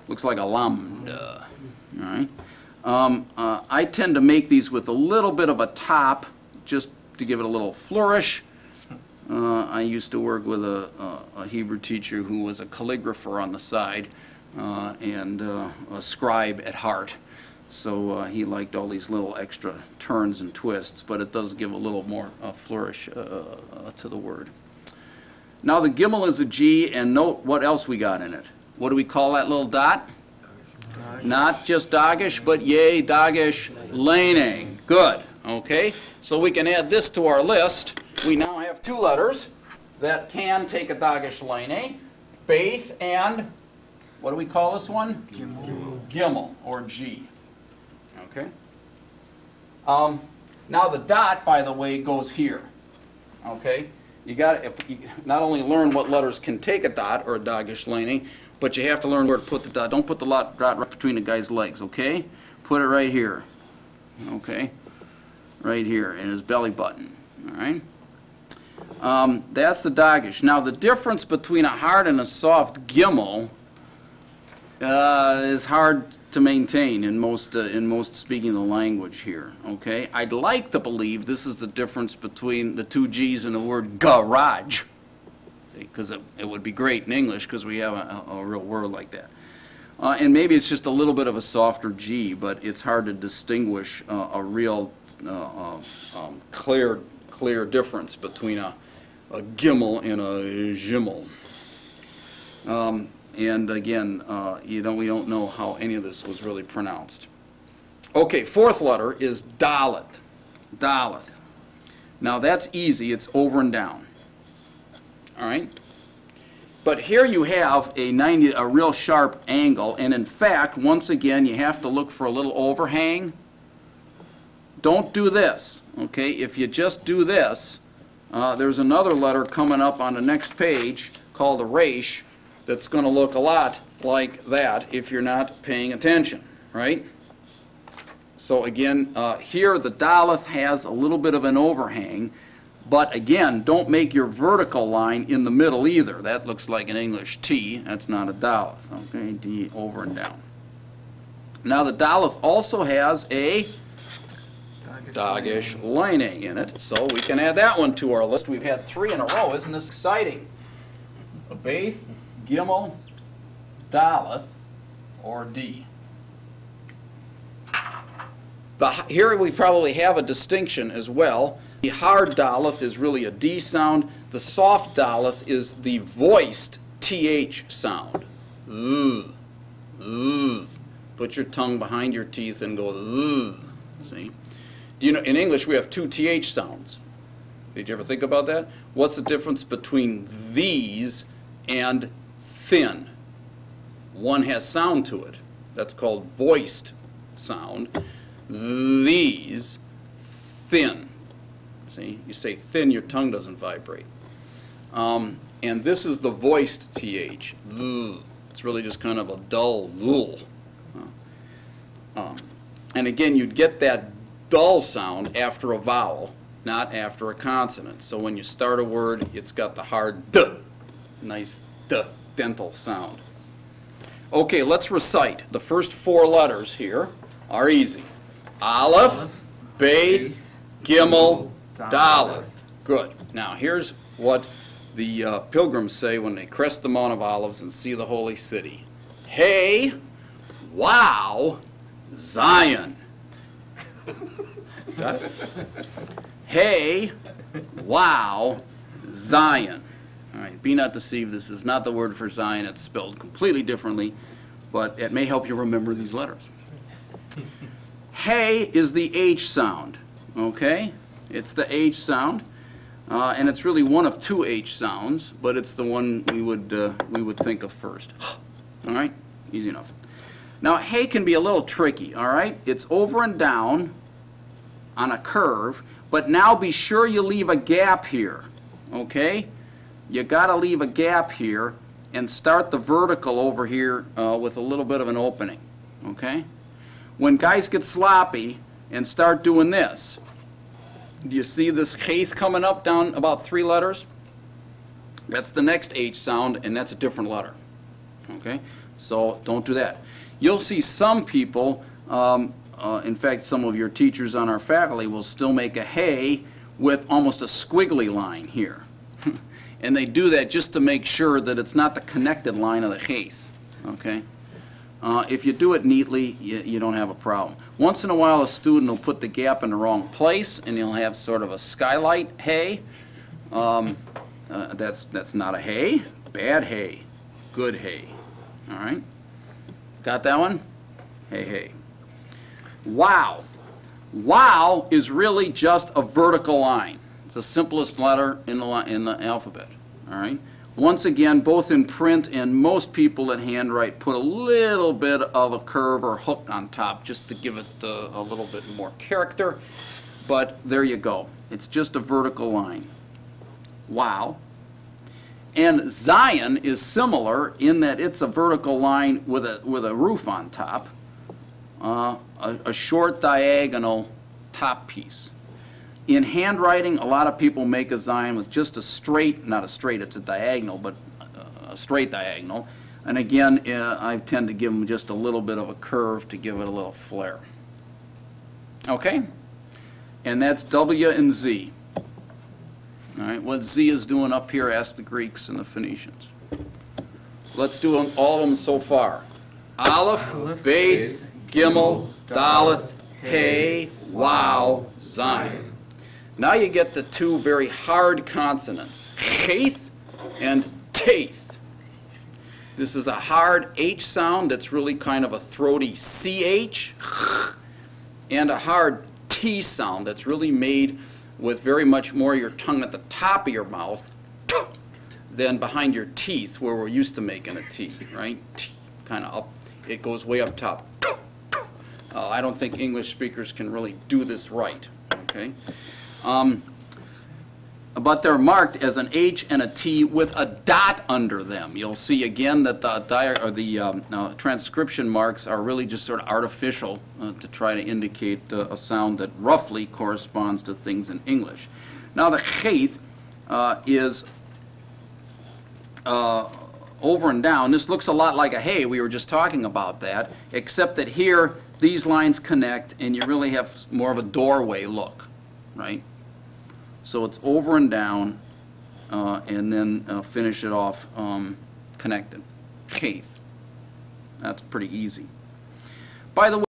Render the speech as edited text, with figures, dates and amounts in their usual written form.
Looks like a lambda. All right. I tend to make these with a little bit of a top, just to give it a little flourish. I used to work with a Hebrew teacher who was a calligrapher on the side and a scribe at heart. So he liked all these little extra turns and twists, but it does give a little more flourish to the word. Now the gimel is a G, and note what else we got in it. What do we call that little dot? Not just dagish, but yea, dagish, lane. Good. Okay, so we can add this to our list. We now have two letters that can take a dagish lane, Beith and, what do we call this one? Gimel, or G. Okay. Now the dot, by the way, goes here. Okay. You got to not only learn what letters can take a dot or a dagish lane, but you have to learn where to put the dot. Don't put the dot right between the guy's legs. Okay. Put it right here. Okay. Right here in his belly button. All right. That's the dagish. Now the difference between a hard and a soft gimel is hard to maintain in most speaking the language here. Okay, I'd like to believe this is the difference between the two G's in the word garage, because it would be great in English because we have a real word like that. And maybe it's just a little bit of a softer G, but it's hard to distinguish a real clear difference between a gimel and a jimmel. And again, we don't know how any of this was really pronounced. Okay, fourth letter is Daleth. Daleth. Now that's easy. It's over and down. All right. But here you have a real sharp angle, and in fact, once again, you have to look for a little overhang. Don't do this. Okay. If you just do this, there's another letter coming up on the next page called a resh. That's going to look a lot like that if you're not paying attention, right? So again, here the daleth has a little bit of an overhang, but again, don't make your vertical line in the middle either. That looks like an English T. That's not a daleth. Okay, D over and down. Now the daleth also has a dagish line in it, so we can add that one to our list. We've had 3 in a row. Isn't this exciting? A Beith, Gimel, Daleth, or D. Here we probably have a distinction as well. The hard Daleth is really a D sound. The soft Daleth is the voiced TH sound. Ugh. Ugh. Put your tongue behind your teeth and go ugh. See? Do you know, in English we have 2 TH sounds. Did you ever think about that? What's the difference between these and thin? One has sound to it. That's called voiced sound. These, thin. See, you say thin, your tongue doesn't vibrate. And this is the voiced TH. It's really just kind of a dull lul. And again, you'd get that dull sound after a vowel, not after a consonant. So when you start a word, it's got the hard D, nice D, dental sound. Okay, let's recite. The first 4 letters here are easy. Aleph, Beith, Gimel, Daleth. Good. Now here's what the pilgrims say when they crest the Mount of Olives and see the holy city. Hey, wow, Zion. Got it? Hey, wow, Zion. All right, be not deceived. This is not the word for Zion. It's spelled completely differently, but it may help you remember these letters. Hey is the H sound, okay? It's the H sound, and it's really one of 2 H sounds, but it's the one we would think of first. All right, easy enough. Now, hey can be a little tricky, all right? It's over and down on a curve, but now be sure you leave a gap here, okay? You got to leave a gap here and start the vertical over here with a little bit of an opening, okay? When guys get sloppy and start doing this, do you see this height coming up down about 3 letters? That's the next H sound, and that's a different letter, okay? So don't do that. You'll see some people, in fact, some of your teachers on our faculty will still make a hey with almost a squiggly line here. And they do that just to make sure that it's not the connected line of the heath. Okay? If you do it neatly, you don't have a problem. Once in a while, a student will put the gap in the wrong place, and he'll have sort of a skylight hey. That's not a hey. Bad hey. Good hey. All right? Got that one? Hey, hey. Wow. Wow is really just a vertical line. It's the simplest letter in the alphabet. All right? Once again, both in print and most people that handwrite put a little bit of a curve or hook on top just to give it a little bit more character. But there you go. It's just a vertical line. Wow. And Zion is similar in that it's a vertical line with a roof on top, a short diagonal top piece. In handwriting, a lot of people make a Zion with just a straight, not a straight, it's a diagonal, but a straight diagonal. And again, I tend to give them just a little bit of a curve to give it a little flair. Okay? And that's W and Z. All right, what Z is doing up here, ask the Greeks and the Phoenicians. Let's do all of them so far. Aleph, Beth, Gimel, Daleth, Hey, Wow, Zion. Now you get the two very hard consonants, Cheth and Taith. This is a hard H sound that's really kind of a throaty CH, and a hard T sound that's really made with very much more your tongue at the top of your mouth than behind your teeth where we're used to making a T, right? T, kind of up, it goes way up top. I don't think English speakers can really do this right, okay? But they're marked as an H and a T with a dot under them. You'll see again that the transcription marks are really just sort of artificial to try to indicate a sound that roughly corresponds to things in English. Now the Cheth is over and down. This looks a lot like a hey. We were just talking about that, except that here these lines connect and you really have more of a doorway look, right? So it's over and down, and then finish it off connected. Cheth. That's pretty easy. By the way,